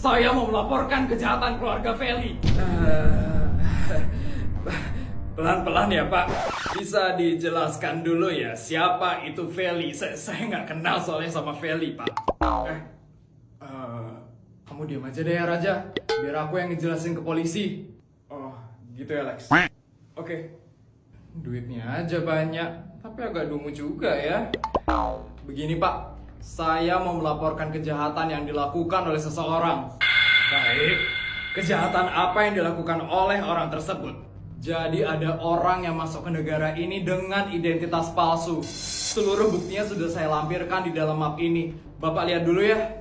Saya mau melaporkan kejahatan keluarga Feli. Pelan-pelan ya Pak. Bisa dijelaskan dulu ya siapa itu Feli? Saya nggak kenal soalnya sama Feli Pak. Kamu diam aja deh ya Raja. Biar aku yang ngejelasin ke polisi. Oh gitu ya Lex. Oke. Duitnya aja banyak, tapi agak dungu juga ya. Begini Pak, saya mau melaporkan kejahatan yang dilakukan oleh seseorang. Baik, kejahatan apa yang dilakukan oleh orang tersebut? Jadi ada orang yang masuk ke negara ini dengan identitas palsu. Seluruh buktinya sudah saya lampirkan di dalam map ini. Bapak lihat dulu ya.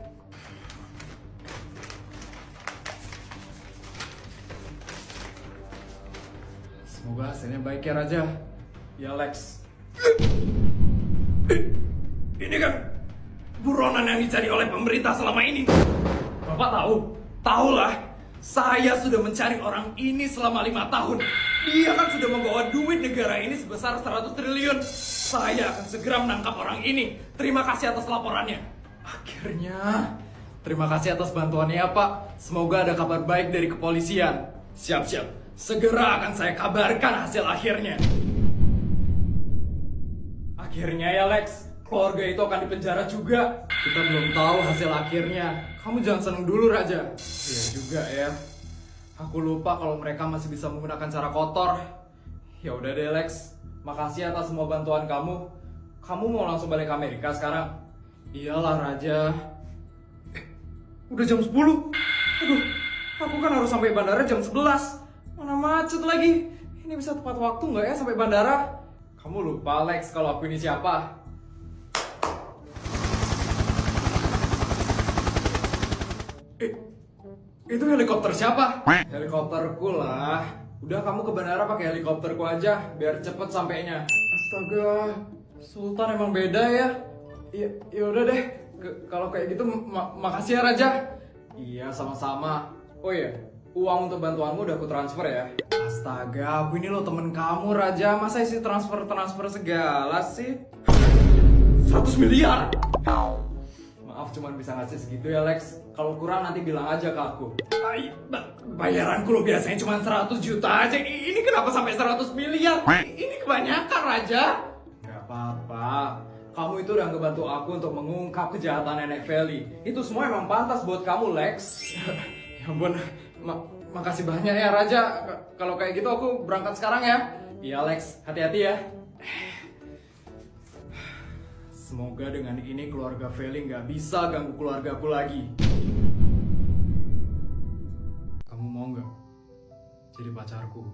Semoga hasilnya baik ya Raja. Ya Lex. Ini kan buronan yang dicari oleh pemerintah selama ini. Bapak tahu? Tahulah. Saya sudah mencari orang ini selama 5 tahun. Dia kan sudah membawa duit negara ini sebesar 100 triliun. Saya akan segera menangkap orang ini. Terima kasih atas laporannya. Akhirnya. Terima kasih atas bantuannya ya Pak. Semoga ada kabar baik dari kepolisian. Siap-siap. Segera akan saya kabarkan hasil akhirnya. Akhirnya ya Lex, keluarga itu akan dipenjara juga. Kita belum tahu hasil akhirnya. Kamu jangan seneng dulu Raja. Iya juga ya. Aku lupa kalau mereka masih bisa menggunakan cara kotor. Ya udah deh Lex, makasih atas semua bantuan kamu. Kamu mau langsung balik ke Amerika sekarang? Iyalah Raja. Udah jam 10. Aduh, aku kan harus sampai bandara jam 11. Mana macet lagi. Ini bisa tepat waktu nggak ya sampai bandara? Kamu lupa Lex kalau aku ini siapa? Itu helikopter siapa? Helikopterku lah. Udah kamu ke bandara pakai helikopterku aja biar cepet sampainya. Astaga, Sultan emang beda ya. Ya udah deh. Kalau kayak gitu makasih ya Raja. Iya, sama-sama. Oh iya, uang untuk bantuanmu udah aku transfer ya. Astaga, aku ini loh temen kamu Raja. Masa isi transfer segala sih? 100 miliar. Maaf cuman bisa ngasih segitu ya Lex. Kalau kurang nanti bilang aja ke aku. Bayaranku lo biasanya cuma 100 juta aja. Ini kenapa sampai 100 miliar? Ini kebanyakan Raja. Gak apa-apa. Kamu itu udah ngebantu aku untuk mengungkap kejahatan nenek Feli. Itu semua emang pantas buat kamu Lex. Ya ampun, makasih banyak ya Raja. Kalau kayak gitu aku berangkat sekarang ya. Iya Lex, hati-hati ya. Semoga dengan ini keluarga Feli nggak bisa ganggu keluargaku lagi. Kamu mau nggak jadi pacarku?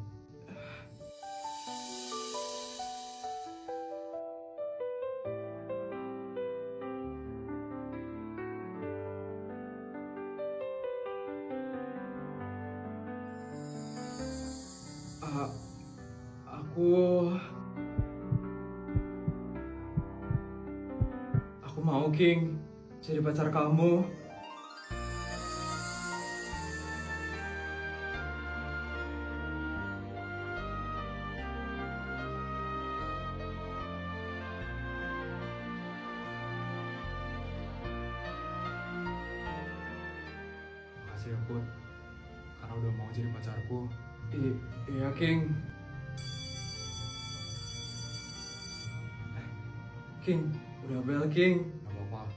Aku mau King jadi pacar kamu. Makasih ya Put, karena udah mau jadi pacarku. Iya King. King, udah bel King. Gak apa-apa,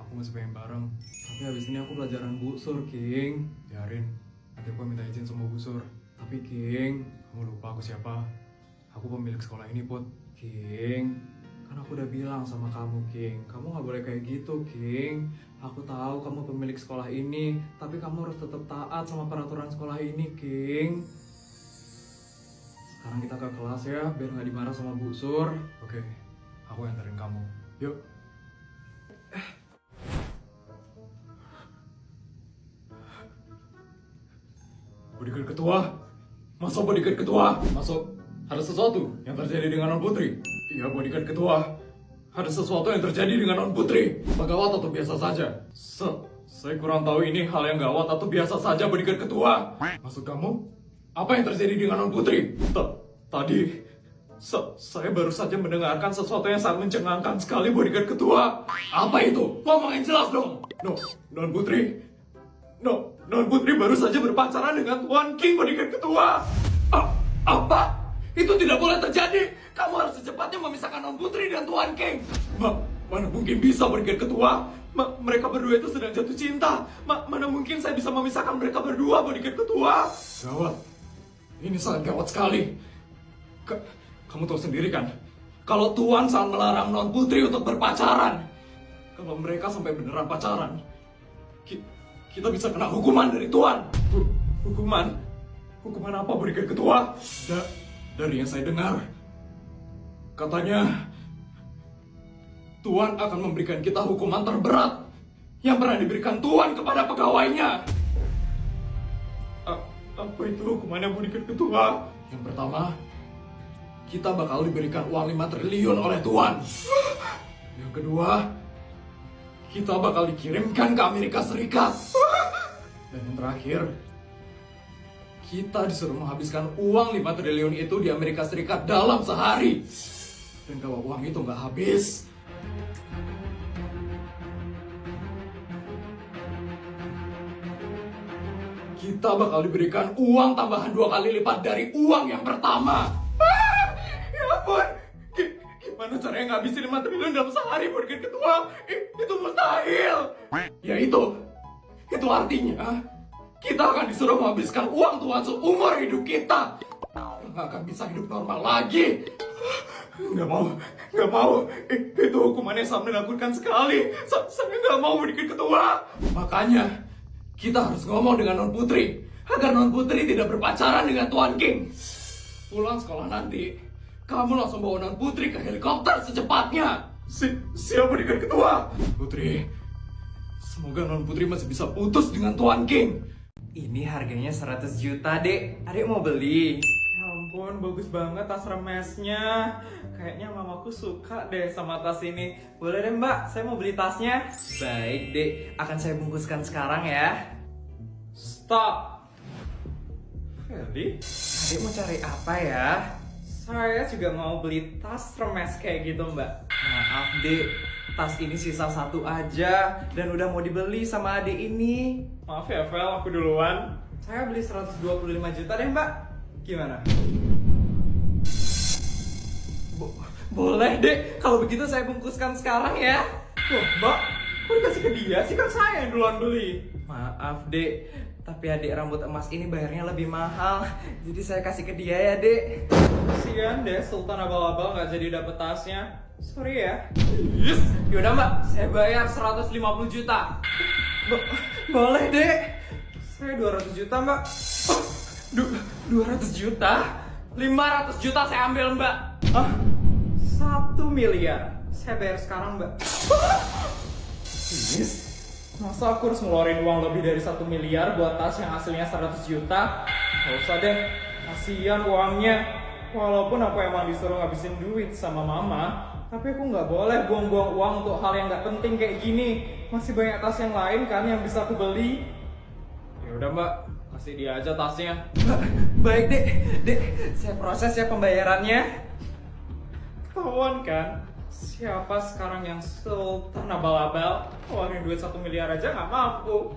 aku masih pengen bareng. Tapi habis ini aku pelajaran busur King. Biarin, nanti aku minta izin sama busur. Tapi King, kamu lupa aku siapa? Aku pemilik sekolah ini Put. King, kan aku udah bilang sama kamu King, kamu gak boleh kayak gitu King. Aku tahu kamu pemilik sekolah ini, tapi kamu harus tetap taat sama peraturan sekolah ini King. Sekarang kita ke kelas ya, biar gak dimarah sama busur. Oke. Aku anterin kamu. Yuk. Bodyguard ketua? Masuk bodyguard ketua? Masuk. Ada sesuatu yang terjadi dengan Non Putri? Iya, bodyguard ketua. Ada sesuatu yang terjadi dengan Non Putri. Apa gawat atau biasa saja? Saya kurang tahu ini hal yang gawat atau biasa saja, bodyguard ketua. Maksud kamu? Apa yang terjadi dengan Non Putri? Tadi... Saya baru saja mendengarkan sesuatu yang sangat mencengangkan sekali, bodyguard ketua. Apa itu? Ngomong yang jelas dong. Non Putri Non Putri baru saja berpacaran dengan Tuan King, bodyguard ketua. Apa? Itu tidak boleh terjadi. Kamu harus secepatnya memisahkan Non Putri dan Tuan King. Mana mungkin bisa, bodyguard ketua? Mereka berdua itu sedang jatuh cinta. Mana mungkin saya bisa memisahkan mereka berdua, bodyguard ketua? Gawat. Ini sangat gawat sekali. Kamu tahu sendiri kan, kalau Tuan sangat melarang Non Putri untuk berpacaran. Kalau mereka sampai beneran pacaran, kita bisa kena hukuman dari Tuan. Hukuman? Hukuman apa, bodyguard ketua? Dari yang saya dengar, katanya Tuan akan memberikan kita hukuman terberat yang pernah diberikan Tuan kepada pegawainya. Apa itu hukumannya, bodyguard ketua? Yang pertama, kita bakal diberikan uang 5 triliun oleh Tuan. Yang kedua, kita bakal dikirimkan ke Amerika Serikat. Dan yang terakhir, kita disuruh menghabiskan uang 5 triliun itu di Amerika Serikat dalam sehari. Dan kalau uang itu nggak habis, kita bakal diberikan uang tambahan 2 kali lipat dari uang yang pertama. Ya ampun, gimana caranya ngabisin 5 triliun dalam sehari, bodyguard ketua? Itu mustahil. Ya itu artinya kita akan disuruh menghabiskan uang Tuan seumur hidup kita. Nggak akan bisa hidup normal lagi. Nggak mau. Itu hukumannya sangat menakutkan sekali. Saya nggak mau, bodyguard ketua. Makanya kita harus ngomong dengan Non Putri agar Non Putri tidak berpacaran dengan Tuan King. Pulang sekolah nanti, kamu langsung bawa Non Putri ke helikopter secepatnya. Siapa, bodyguard ketua? Putri, semoga Non Putri masih bisa putus dengan Tuan King. Ini harganya 100 juta, Dek. Adik mau beli. Ya ampun, bagus banget tas remesnya. Kayaknya mamaku suka deh sama tas ini. Boleh deh mbak, saya mau beli tasnya. Baik, Dek. Akan saya bungkuskan sekarang ya. Stop. Feli, Adik mau cari apa ya? saya juga mau beli tas remes kayak gitu mbak. Maaf, Dek. Tas ini sisa 1 aja. Dan udah mau dibeli sama adik ini. Maaf ya Vel, aku duluan. Saya beli 125 juta deh mbak. Gimana? Boleh, Dek. Kalau begitu saya bungkuskan sekarang ya. Loh mbak, kok dikasih ke dia sih? Kan saya yang duluan beli. Maaf, Dek. Tapi adik rambut emas ini bayarnya lebih mahal. Jadi saya kasih ke dia ya, Dek. Kasian deh Sultan abal-abal gak jadi dapet tasnya. Sorry ya. Yes. Yaudah, Mbak. Saya bayar 150 juta. Boleh, Dek. Saya 200 juta mbak. 200 juta? 500 juta saya ambil, Mbak. Hah? 1 miliar. Saya bayar sekarang mbak. Yes. Masa aku harus ngeluarin uang lebih dari 1 miliar buat tas yang hasilnya 100 juta? Gak usah deh, kasihan uangnya. Walaupun aku emang disuruh ngabisin duit sama mama, tapi aku nggak boleh buang-buang uang untuk hal yang nggak penting kayak gini. Masih banyak tas yang lain kan yang bisa aku beli. Ya udah mbak, kasih dia aja tasnya. Baik, Dek. Dek, saya proses ya pembayarannya. Ketahuan kan? Siapa sekarang yang sultan abal-abal? Keluarin duit 1 miliar aja nggak mampu.